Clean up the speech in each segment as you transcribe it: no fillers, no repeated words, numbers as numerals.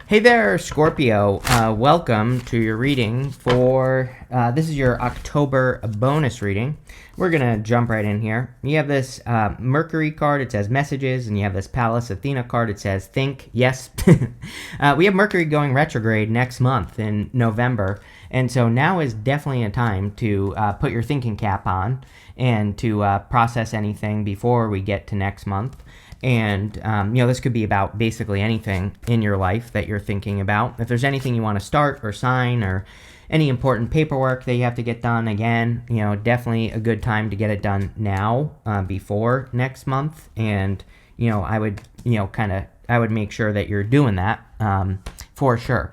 Hey there, Scorpio. Welcome to your reading for, this is your October bonus reading. We're going to jump right in here. You have this Mercury card, it says messages, and you have this Pallas Athena card, it says think, yes. We have Mercury going retrograde next month in November, and so now is definitely a time to put your thinking cap on and to process anything before we get to next month. And, this could be about basically anything in your life that you're thinking about. If there's anything you want to start or sign or any important paperwork that you have to get done, again, definitely a good time to get it done now before next month. And, I would, I would make sure that you're doing that for sure.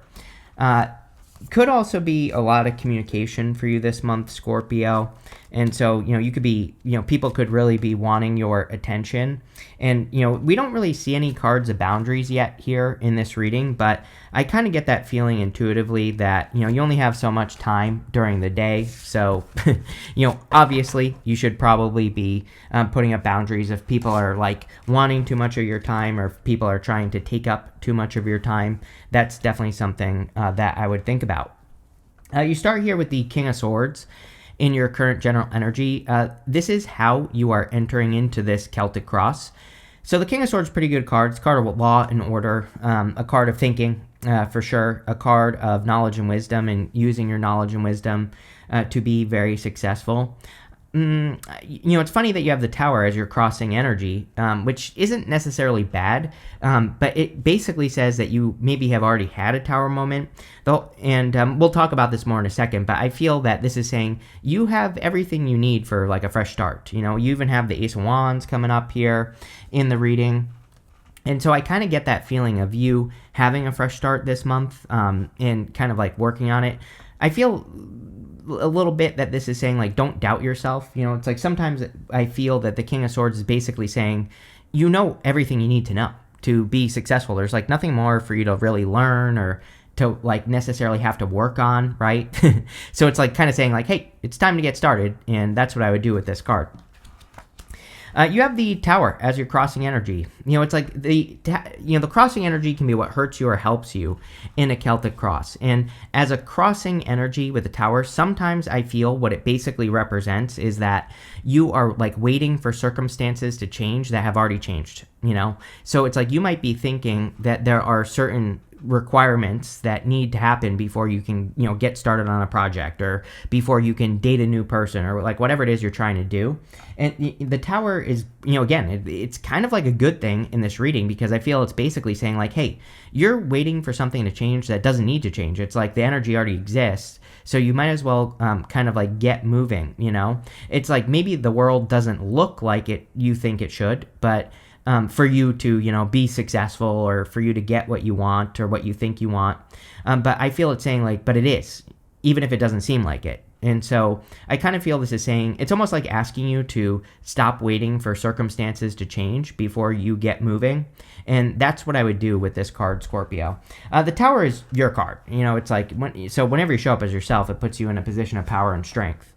Could also be a lot of communication for you this month, Scorpio. And so, you could be, people could really be wanting your attention. And, we don't really see any cards of boundaries yet here in this reading, but I kind of get that feeling intuitively that, you only have so much time during the day. So, obviously you should probably be putting up boundaries if people are like wanting too much of your time or if people are trying to take up too much of your time. That's definitely something that I would think about. You start here with the King of Swords in your current general energy. This is how you are entering into this Celtic cross. So the King of Swords is a pretty good card. It's a card of law and order, a card of thinking for sure, a card of knowledge and wisdom and using your knowledge and wisdom to be very successful. It's funny that you have the Tower as your crossing energy, which isn't necessarily bad, but it basically says that you maybe have already had a Tower moment, though, and we'll talk about this more in a second, but I feel that this is saying you have everything you need for like a fresh start. You even have the Ace of Wands coming up here in the reading. And so I kind of get that feeling of you having a fresh start this month and kind of like working on it. I feel a little bit that this is saying like don't doubt yourself. It's like sometimes I feel that the King of Swords is basically saying everything you need to know to be successful. There's like nothing more for you to really learn or to like necessarily have to work on, right? So it's like kind of saying like, hey, it's time to get started, and that's what I would do with this card. You have the Tower as your crossing energy. It's like the crossing energy can be what hurts you or helps you in a Celtic cross. And as a crossing energy with the Tower, sometimes I feel what it basically represents is that you are like waiting for circumstances to change that have already changed, So it's like you might be thinking that there are certain requirements that need to happen before you can get started on a project or before you can date a new person or like whatever it is you're trying to do. And the Tower is again, it's kind of like a good thing in this reading because I feel it's basically saying like, hey, you're waiting for something to change that doesn't need to change. It's like the energy already exists, so you might as well kind of like get moving. It's like maybe the world doesn't look like it you think it should, but for you to, be successful or for you to get what you want or what you think you want. But I feel it's saying like, but it is, even if it doesn't seem like it. And so I kind of feel this is saying, it's almost like asking you to stop waiting for circumstances to change before you get moving. And that's what I would do with this card, Scorpio. The Tower is your card. It's like, whenever you show up as yourself, it puts you in a position of power and strength.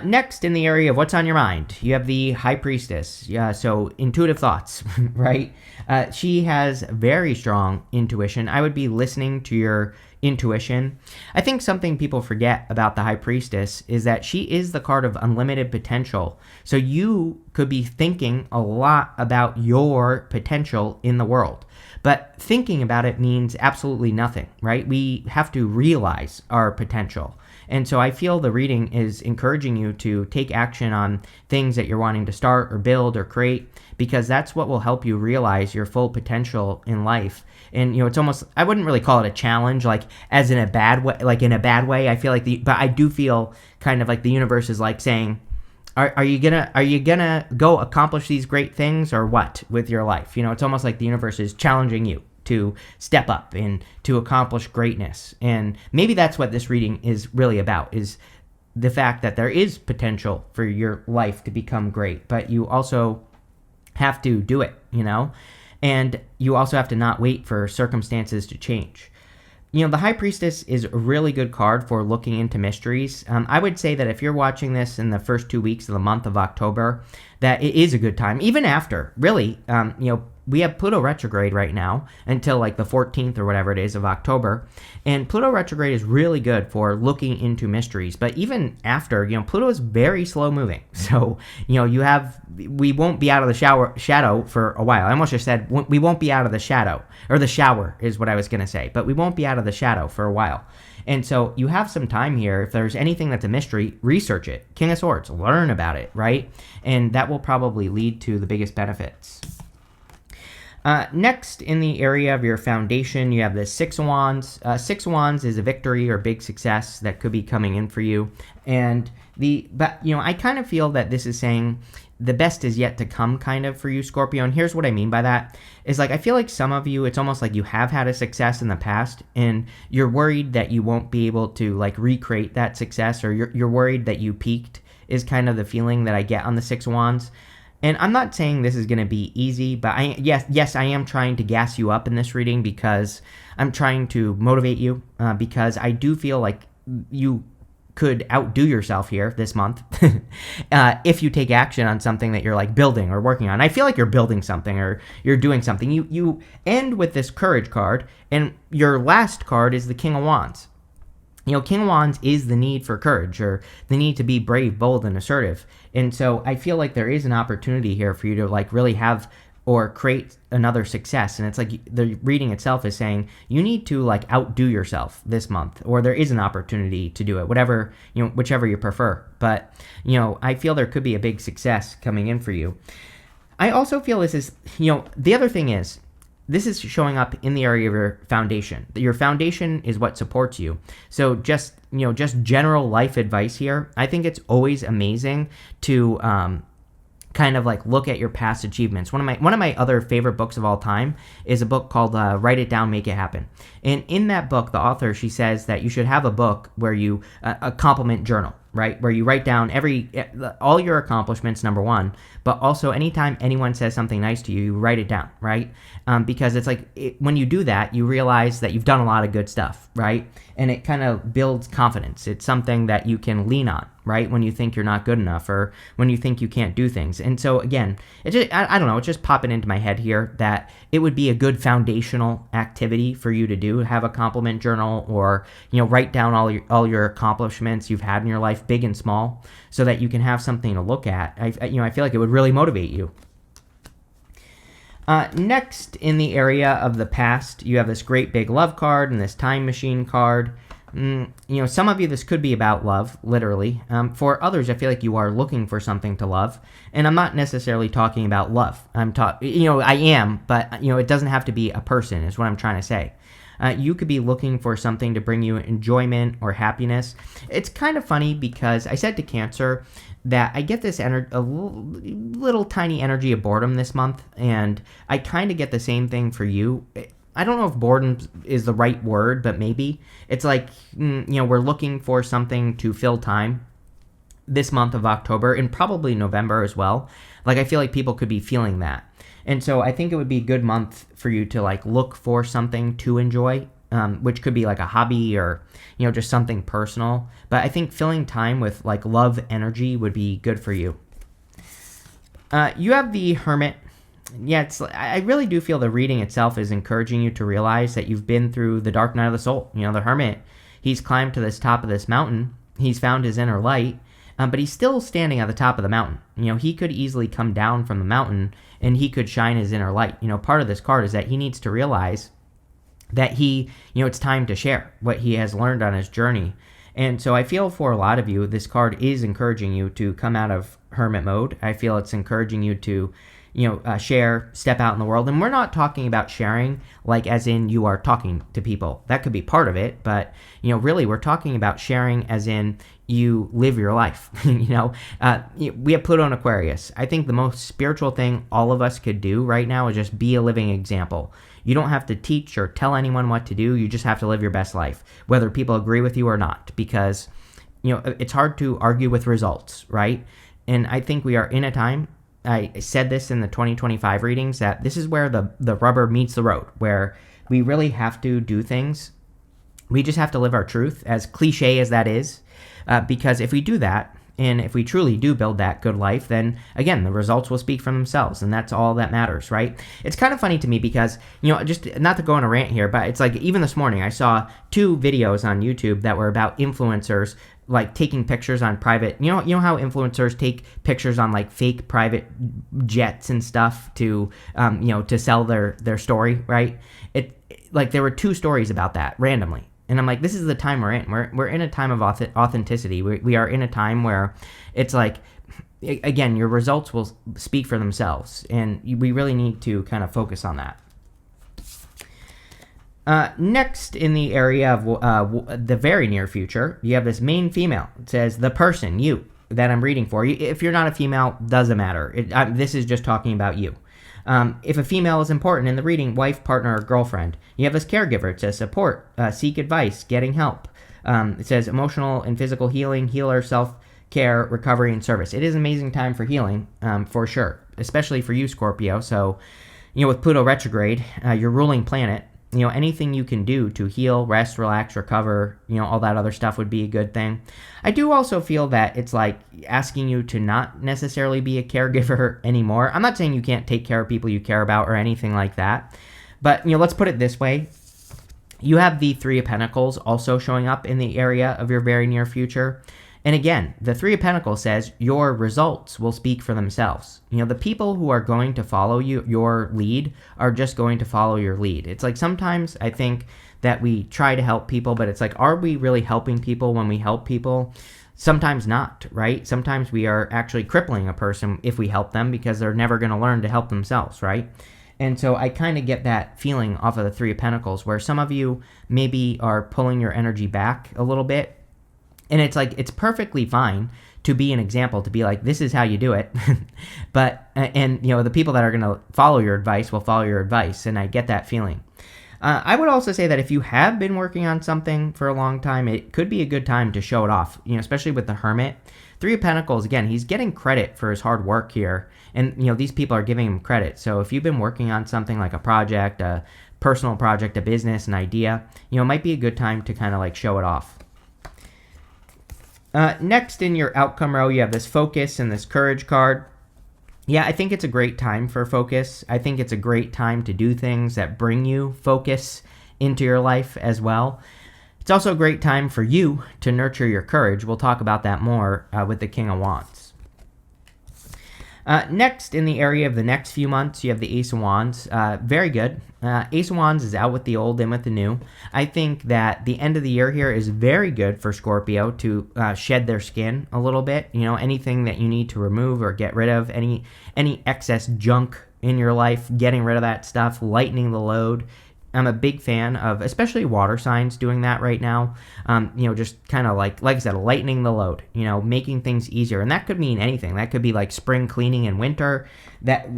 Next, in the area of what's on your mind, you have the High Priestess. So intuitive thoughts, right? She has very strong intuition. I would be listening to your intuition. I think something people forget about the High Priestess is that she is the card of unlimited potential. So you could be thinking a lot about your potential in the world. But thinking about it means absolutely nothing, right? We have to realize our potential. And so I feel the reading is encouraging you to take action on things that you're wanting to start or build or create, because that's what will help you realize your full potential in life. And, it's almost, I wouldn't really call it a challenge, like as in a bad way, I feel like but I do feel kind of like the universe is like saying, are you gonna go accomplish these great things or what with your life? It's almost like the universe is challenging you to step up and to accomplish greatness. And maybe that's what this reading is really about, is the fact that there is potential for your life to become great, but you also have to do it, and you also have to not wait for circumstances to change. The High Priestess is a really good card for looking into mysteries. I would say that if you're watching this in the first 2 weeks of the month of October, that it is a good time, even after, really, we have Pluto retrograde right now until like the 14th or whatever it is of October. And Pluto retrograde is really good for looking into mysteries. But even after, Pluto is very slow moving. So, we won't be out of the shadow for a while. I almost just said we won't be out of the shadow, or the shower is what I was going to say. But we won't be out of the shadow for a while. And so you have some time here. If there's anything that's a mystery, research it. King of Swords, learn about it, right? And that will probably lead to the biggest benefits. Next, in the area of your foundation, you have the Six of Wands. Six of Wands is a victory or big success that could be coming in for you. And I kind of feel that this is saying the best is yet to come kind of for you, Scorpio. And here's what I mean by that is like, I feel like some of you, it's almost like you have had a success in the past and you're worried that you won't be able to like recreate that success, or you're worried that you peaked, is kind of the feeling that I get on the Six of Wands. And I'm not saying this is going to be easy, but yes, I am trying to gas you up in this reading because I'm trying to motivate you, because I do feel like you could outdo yourself here this month if you take action on something that you're like building or working on. I feel like you're building something or you're doing something. You end with this Courage card, and your last card is the King of Wands. King of Wands is the need for courage, or the need to be brave, bold, and assertive. And so I feel like there is an opportunity here for you to like really have or create another success. And it's like the reading itself is saying you need to like outdo yourself this month, or there is an opportunity to do it, whichever you prefer. But, I feel there could be a big success coming in for you. I also feel this is, the other thing is, this is showing up in the area of your foundation. Your foundation is what supports you. So just general life advice here. I think it's always amazing to kind of like look at your past achievements. One of my other favorite books of all time is a book called Write It Down, Make It Happen. And in that book, the author, she says that you should have a book where you a compliment journal, right? Where you write down all your accomplishments, number one, but also anytime anyone says something nice to you, you write it down, right? Because it's like when you do that, you realize that you've done a lot of good stuff, right? And it kind of builds confidence. It's something that you can lean on, right? When you think you're not good enough, or when you think you can't do things. And so again, I don't know, it's just popping into my head here that it would be a good foundational activity for you to do, have a compliment journal, or write down all your accomplishments you've had in your life, big and small, so that you can have something to look at. I feel like it would really motivate you. Next, in the area of the past, you have this great big love card and this time machine card. Some of you, this could be about love, literally. For others, I feel like you are looking for something to love. And I'm not necessarily talking about love. I am, but, it doesn't have to be a person, is what I'm trying to say. You could be looking for something to bring you enjoyment or happiness. It's kind of funny because I said to Cancer that I get this a little tiny energy of boredom this month, and I kind of get the same thing for you. I don't know if boredom is the right word, but maybe. It's like, we're looking for something to fill time this month of October, and probably November as well. Like, I feel like people could be feeling that. And so I think it would be a good month for you to like look for something to enjoy, which could be like a hobby or, just something personal. But I think filling time with like love energy would be good for you. You have the Hermit. Yeah, I really do feel the reading itself is encouraging you to realize that you've been through the dark night of the soul. The Hermit, he's climbed to this top of this mountain. He's found his inner light, but he's still standing at the top of the mountain. He could easily come down from the mountain and he could shine his inner light. Part of this card is that he needs to realize that it's time to share what he has learned on his journey. And so I feel for a lot of you, this card is encouraging you to come out of hermit mode. I feel it's encouraging you to, share, step out in the world. And we're not talking about sharing like as in you are talking to people. That could be part of it. But, really we're talking about sharing as in you live your life. We have Pluto in Aquarius. I think the most spiritual thing all of us could do right now is just be a living example. You don't have to teach or tell anyone what to do. You just have to live your best life, whether people agree with you or not, because, it's hard to argue with results, right? And I think we are in a time, I said this in the 2025 readings, that this is where the rubber meets the road, where we really have to do things. We just have to live our truth, as cliche as that is, because if we do that, And if we truly do build that good life, then again, the results will speak for themselves. And that's all that matters, right? It's kind of funny to me because, just not to go on a rant here, but it's like even this morning I saw 2 videos on YouTube that were about influencers like taking pictures on private, you know how influencers take pictures on like fake private jets and stuff to, to sell their story, right? Like there were 2 stories about that randomly. And I'm like, this is the time we're in. We're in a time of authenticity. We are in a time where it's like, again, your results will speak for themselves. And we really need to kind of focus on that. Next, in the area of the very near future, you have this main female. It says, the person, you, that I'm reading for you. If you're not a female, doesn't matter. This is just talking about you. If a female is important in the reading, wife, partner, or girlfriend. You have this caregiver. It says support, seek advice, getting help. It says emotional and physical healing, healer, self-care, recovery, and service. It is an amazing time for healing, for sure, especially for you, Scorpio. So, with Pluto retrograde, your ruling planet, anything you can do to heal, rest, relax, recover, all that other stuff would be a good thing. I do also feel that it's like asking you to not necessarily be a caregiver anymore. I'm not saying you can't take care of people you care about or anything like that. But, let's put it this way. You have the 3 of Pentacles also showing up in the area of your very near future. And again, the 3 of Pentacles says your results will speak for themselves. The people who are going to follow your lead are just going to follow your lead. It's like sometimes I think that we try to help people, but it's like, are we really helping people when we help people? Sometimes not, right? Sometimes we are actually crippling a person if we help them because they're never going to learn to help themselves, right? And so I kind of get that feeling off of the 3 of Pentacles where some of you maybe are pulling your energy back a little bit. And it's like, it's perfectly fine to be an example, to be like, this is how you do it. But, the people that are going to follow your advice will follow your advice. And I get that feeling. I would also say that if you have been working on something for a long time, it could be a good time to show it off, especially with the Hermit. 3 of Pentacles, again, he's getting credit for his hard work here. And, these people are giving him credit. So if you've been working on something like a project, a personal project, a business, an idea, it might be a good time to kind of like show it off. Next in your outcome row, you have this focus and this courage card. Yeah, I think it's a great time for focus. I think it's a great time to do things that bring you focus into your life as well. It's also a great time for you to nurture your courage. We'll talk about that more with the King of Wands. Next, in the area of the next few months, you have the Ace of Wands. Very good. Ace of Wands is out with the old, in with the new. I think that the end of the year here is very good for Scorpio to shed their skin a little bit. Anything that you need to remove or get rid of, any excess junk in your life, getting rid of that stuff, lightening the load. I'm a big fan of, especially water signs, doing that right now. Just kind of like I said, lightening the load, making things easier. And that could mean anything. That could be like spring cleaning in winter.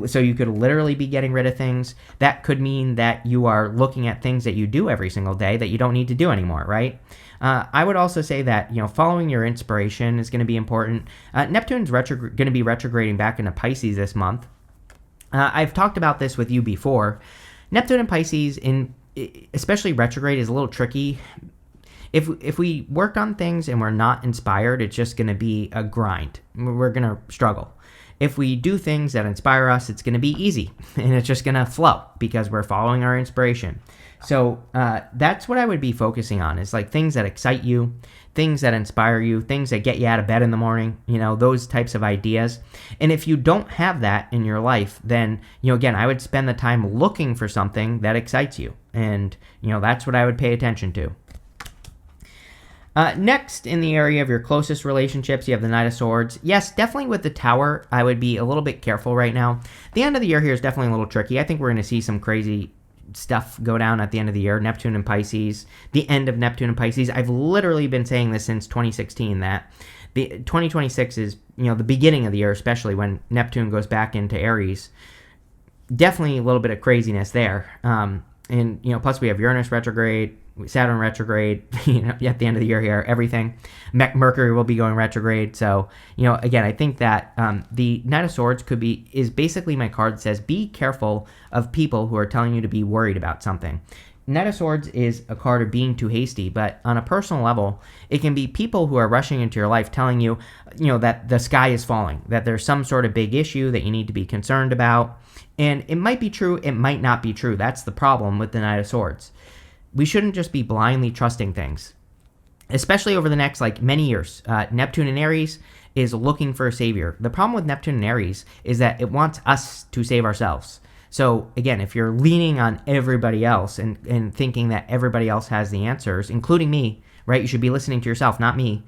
So you could literally be getting rid of things. That could mean that you are looking at things that you do every single day that you don't need to do anymore, right? I would also say that, following your inspiration is going to be important. Neptune's going to be retrograding back into Pisces this month. I've talked about this with you before. Neptune and Pisces, especially retrograde, is a little tricky. If we work on things and we're not inspired, it's just going to be a grind. We're going to struggle. If we do things that inspire us, it's going to be easy, and it's just going to flow because we're following our inspiration. So that's what I would be focusing on, is like things that excite you, things that inspire you, things that get you out of bed in the morning, those types of ideas. And if you don't have that in your life, then, again, I would spend the time looking for something that excites you. And, that's what I would pay attention to. Next, in the area of your closest relationships, you have the Knight of Swords. Yes, definitely with the Tower, I would be a little bit careful right now. The end of the year here is definitely a little tricky. I think we're going to see some crazy stuff go down at the end of the year. Neptune and Pisces, the end of Neptune and Pisces. I've literally been saying this since 2016 that the 2026 is, the beginning of the year, especially when Neptune goes back into Aries. Definitely a little bit of craziness there. And plus we have Uranus retrograde, Saturn retrograde, at the end of the year here, everything. Mercury will be going retrograde. So, again, I think that the Knight of Swords is basically my card that says, be careful of people who are telling you to be worried about something. Knight of Swords is a card of being too hasty, but on a personal level, it can be people who are rushing into your life telling you, that the sky is falling, that there's some sort of big issue that you need to be concerned about. And it might be true, it might not be true. That's the problem with the Knight of Swords. We shouldn't just be blindly trusting things, especially over the next many years. Neptune and Aries is looking for a savior. The problem with Neptune and Aries is that it wants us to save ourselves. So again, if you're leaning on everybody else and thinking that everybody else has the answers, including me, right? You should be listening to yourself, not me,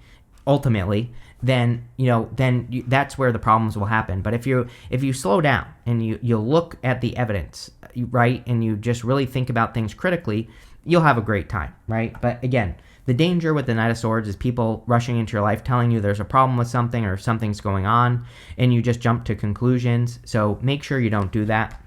ultimately. Then that's where the problems will happen. But if you slow down and you look at the evidence, right, and you just really think about things critically, you'll have a great time, right? But again, the danger with the Knight of Swords is people rushing into your life telling you there's a problem with something or something's going on, and you just jump to conclusions. So make sure you don't do that.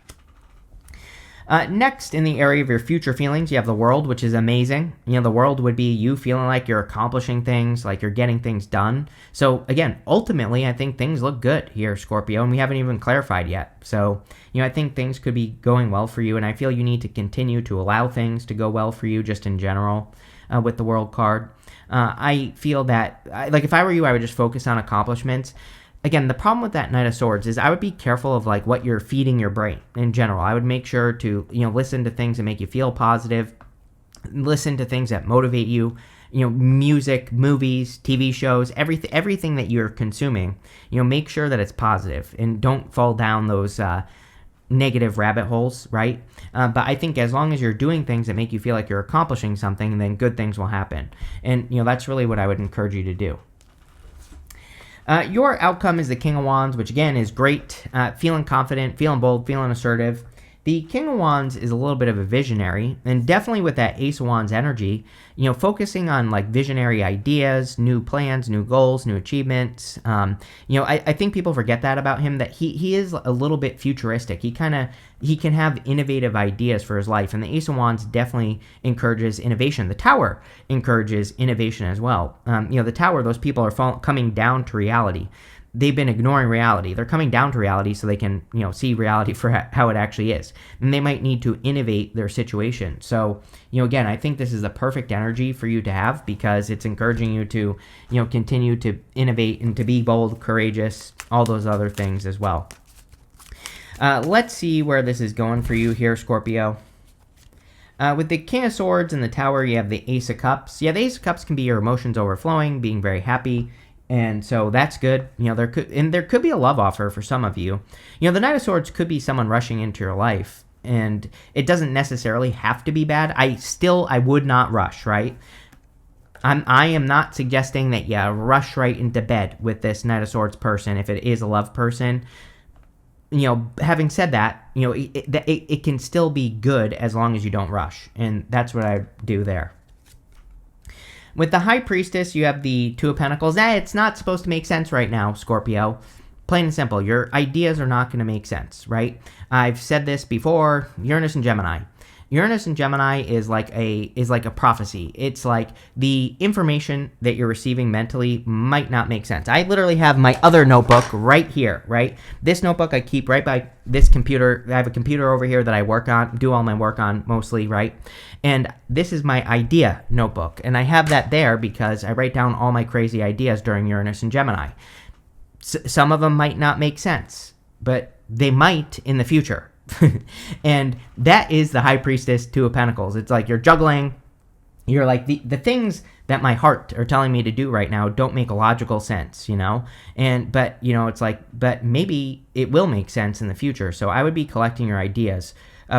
Next, in the area of your future feelings, you have the World, which is amazing. The World would be you feeling like you're accomplishing things, like you're getting things done. So again, ultimately, I think things look good here, Scorpio, and we haven't even clarified yet. So, I think things could be going well for you, and I feel you need to continue to allow things to go well for you just in general with the World card. I feel that, if I were you, I would just focus on accomplishments. Again, the problem with that Knight of Swords is I would be careful of what you're feeding your brain in general. I would make sure to, listen to things that make you feel positive, listen to things that motivate you, music, movies, TV shows, everything that you're consuming, make sure that it's positive and don't fall down those negative rabbit holes, right? But I think as long as you're doing things that make you feel like you're accomplishing something, then good things will happen. And, that's really what I would encourage you to do. Your outcome is the King of Wands, which again is great. Feeling confident, feeling bold, feeling assertive. The King of Wands is a little bit of a visionary, and definitely with that Ace of Wands energy, focusing on visionary ideas, new plans, new goals, new achievements. I think people forget that about him, that he is a little bit futuristic. He can have innovative ideas for his life, and the Ace of Wands definitely encourages innovation. The Tower encourages innovation as well. The Tower, those people are coming down to reality. They've been ignoring reality. They're coming down to reality so they can, see reality for how it actually is. And they might need to innovate their situation. So, again, I think this is a perfect energy for you to have because it's encouraging you to, continue to innovate and to be bold, courageous, all those other things as well. Let's see where this is going for you here, Scorpio. With the King of Swords and the Tower, you have the Ace of Cups. Yeah, the Ace of Cups can be your emotions overflowing, being very happy. And so that's good. There could be a love offer for some of you. The Knight of Swords could be someone rushing into your life, and it doesn't necessarily have to be bad. I would not rush, right? I am not suggesting that you rush right into bed with this Knight of Swords person if it is a love person. Having said that, it can still be good as long as you don't rush, and that's what I do there. With the High Priestess, you have the Two of Pentacles. It's not supposed to make sense right now, Scorpio. Plain and simple, your ideas are not going to make sense, right? I've said this before, Uranus and Gemini. Uranus and Gemini is like a prophecy. It's like the information that you're receiving mentally might not make sense. I literally have my other notebook right here, right? This notebook I keep right by this computer. I have a computer over here that I do all my work on mostly, right? And this is my idea notebook. And I have that there because I write down all my crazy ideas during Uranus and Gemini. Some of them might not make sense, but they might in the future. And that is the High Priestess, Two of Pentacles. It's like you're juggling. You're like, the things that my heart are telling me to do right now don't make a logical sense, but it's like, but maybe it will make sense in the future. So I would be collecting your ideas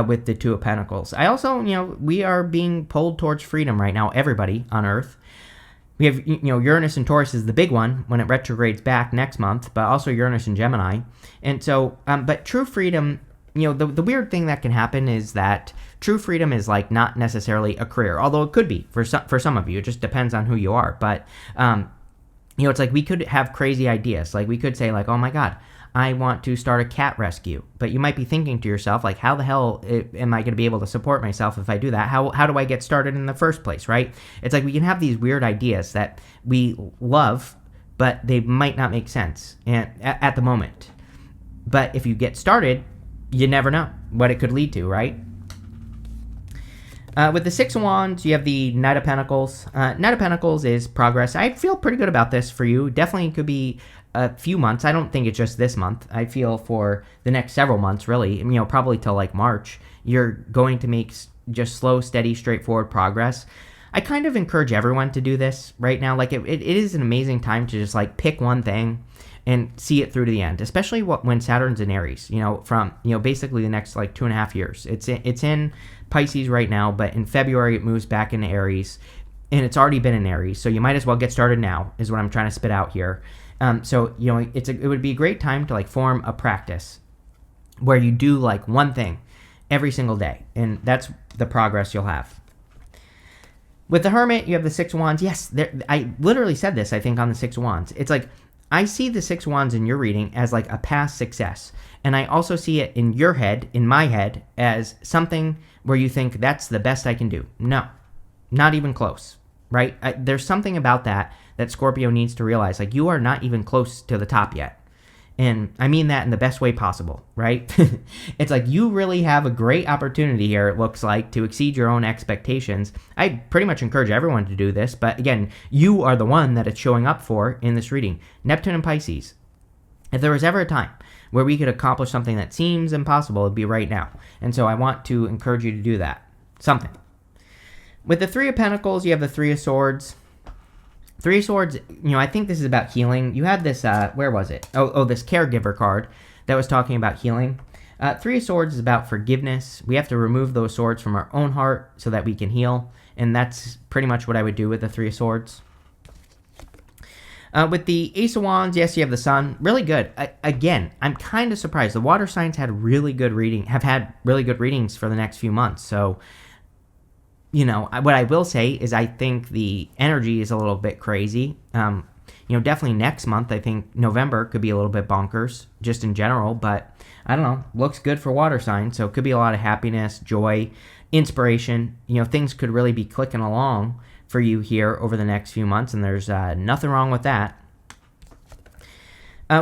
with the Two of Pentacles. I also, we are being pulled towards freedom right now, everybody on Earth. We have, Uranus and Taurus is the big one when it retrogrades back next month, but also Uranus and Gemini. And so, but true freedom, the weird thing that can happen is that true freedom is not necessarily a career, although it could be for some of you. It just depends on who you are. But, it's like we could have crazy ideas. Like we could say oh my God, I want to start a cat rescue. But you might be thinking to yourself, how the hell am I going to be able to support myself if I do that? How do I get started in the first place, right? It's like we can have these weird ideas that we love, but they might not make sense at the moment. But if you get started, you never know what it could lead to, right? With the Six of Wands, you have the Knight of Pentacles. Knight of Pentacles is progress. I feel pretty good about this for you. Definitely could be a few months. I don't think it's just this month. I feel for the next several months, really, probably till like March, you're going to make just slow, steady, straightforward progress. I kind of encourage everyone to do this right now. Like it is an amazing time to just like pick one thing and see it through to the end, especially when Saturn's in Aries, from, basically the next like 2.5 years. It's in Pisces right now, but in February it moves back into Aries, and it's already been in Aries, so you might as well get started now, is what I'm trying to spit out here. So, it would be a great time to like form a practice where you do like one thing every single day, and that's the progress you'll have. With the Hermit, you have the Six of Wands. Yes, I literally said this, I think, on the Six of Wands. It's like, I see the Six of Wands in your reading as like a past success. And I also see it in your head, in my head, as something where you think that's the best I can do. No, not even close, right? There's something about that Scorpio needs to realize. Like, you are not even close to the top yet. And I mean that in the best way possible, right? It's like you really have a great opportunity here, it looks like, to exceed your own expectations. I pretty much encourage everyone to do this, but again, you are the one that it's showing up for in this reading. Neptune and Pisces. If there was ever a time where we could accomplish something that seems impossible, it'd be right now. And so I want to encourage you to do that. Something. With the Three of Pentacles, you have the Three of Swords. Three of Swords, I think this is about healing. You had this, where was it? This caregiver card that was talking about healing. Three of Swords is about forgiveness. We have to remove those swords from our own heart so that we can heal. And that's pretty much what I would do with the Three of Swords. With the Ace of Wands, yes, you have the Sun. Really good. Again, I'm kind of surprised. The water signs have had really good readings for the next few months. So, what I will say is I think the energy is a little bit crazy. Definitely next month, I think November could be a little bit bonkers just in general, but I don't know, looks good for water signs. So it could be a lot of happiness, joy, inspiration. Things could really be clicking along for you here over the next few months, and there's nothing wrong with that.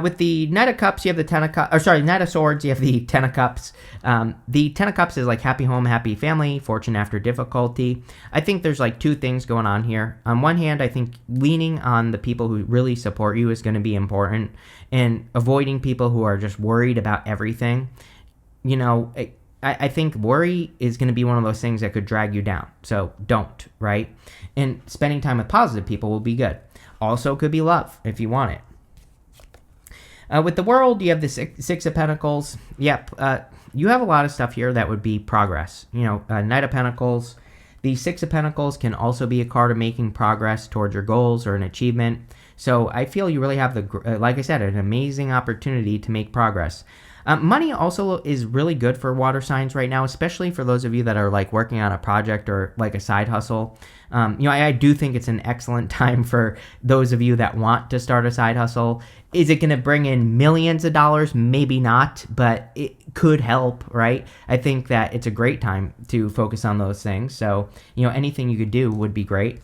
With the Knight of Cups, you have the Knight of Swords, you have the Ten of Cups. The Ten of Cups is like happy home, happy family, fortune after difficulty. I think there's like two things going on here. On one hand, I think leaning on the people who really support you is going to be important, and avoiding people who are just worried about everything. I think worry is going to be one of those things that could drag you down. So don't, right? And spending time with positive people will be good. Also could be love if you want it. With the World, you have the Six of Pentacles. Yep, you have a lot of stuff here that would be progress. Knight of Pentacles. The Six of Pentacles can also be a card of making progress towards your goals or an achievement. So I feel you really have, like I said, an amazing opportunity to make progress. Money also is really good for water signs right now, especially for those of you that are like working on a project or like a side hustle. I do think it's an excellent time for those of you that want to start a side hustle. Is it going to bring in millions of dollars? Maybe not, but it could help, right? I think that it's a great time to focus on those things. So, anything you could do would be great.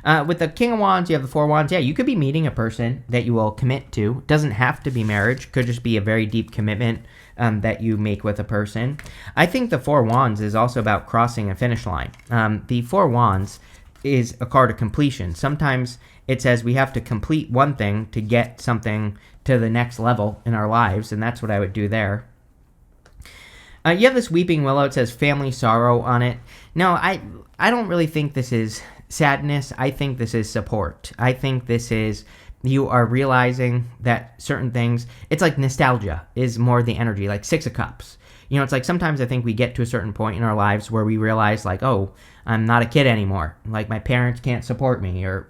With the King of Wands, you have the Four of Wands. Yeah, you could be meeting a person that you will commit to. Doesn't have to be marriage. Could just be a very deep commitment that you make with a person. I think the Four of Wands is also about crossing a finish line. The Four of Wands is a card of completion. Sometimes it says we have to complete one thing to get something to the next level in our lives, and that's what I would do there. You have this Weeping Willow. It says family sorrow on it. No, I don't really think this is sadness. I think this is support. I think this is you are realizing that certain things, it's like nostalgia is more the energy, like Six of Cups. It's like sometimes I think we get to a certain point in our lives where we realize like, oh, I'm not a kid anymore. Like my parents can't support me or,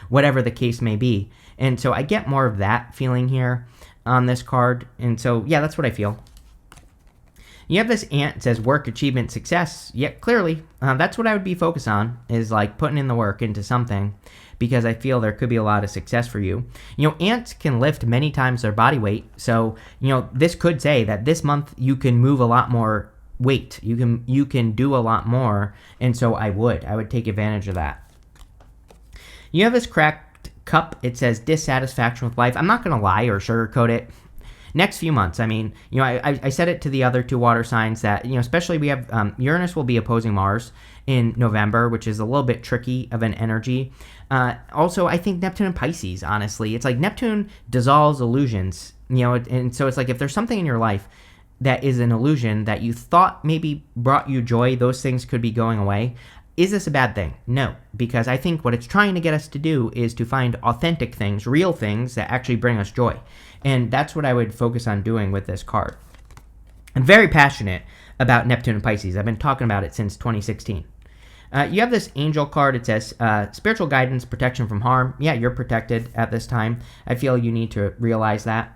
whatever the case may be. And so I get more of that feeling here on this card. And so, yeah, that's what I feel. You have this ant, it says work, achievement, success. Yeah, clearly, that's what I would be focused on, is like putting in the work into something, because I feel there could be a lot of success for you. Ants can lift many times their body weight. So, this could say that this month you can move a lot more weight. You can do a lot more. And so I would take advantage of that. You have this cracked cup. It says dissatisfaction with life. I'm not going to lie or sugarcoat it. next few months. I mean, I said it to the other two water signs that, especially we have Uranus will be opposing Mars in November, which is a little bit tricky of an energy. Also, I think Neptune and Pisces, honestly, it's like Neptune dissolves illusions, and so it's like if there's something in your life that is an illusion that you thought maybe brought you joy, those things could be going away. Is this a bad thing? No, because I think what it's trying to get us to do is to find authentic things, real things that actually bring us joy. And that's what I would focus on doing with this card. I'm very passionate about Neptune and Pisces. I've been talking about it since 2016. You have this angel card. It says spiritual guidance, protection from harm. Yeah, you're protected at this time. I feel you need to realize that.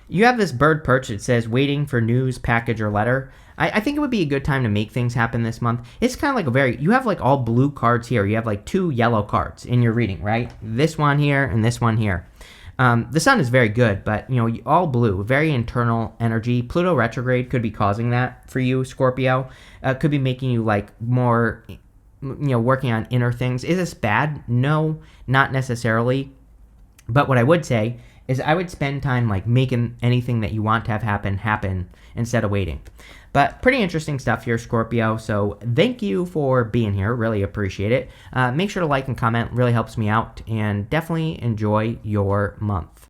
You have this bird perch. It says waiting for news, package, or letter. I think it would be a good time to make things happen this month. It's kind of like you have like all blue cards here. You have like 2 yellow cards in your reading, right? This one here and this one here. The sun is very good, but all blue, very internal energy. Pluto retrograde could be causing that for you, Scorpio. Could be making you like more, working on inner things. Is this bad? No, not necessarily. But what I would say is I would spend time like making anything that you want to have happen instead of waiting. But pretty interesting stuff here, Scorpio. So thank you for being here. Really appreciate it. Make sure to like and comment. Really helps me out. And definitely enjoy your month.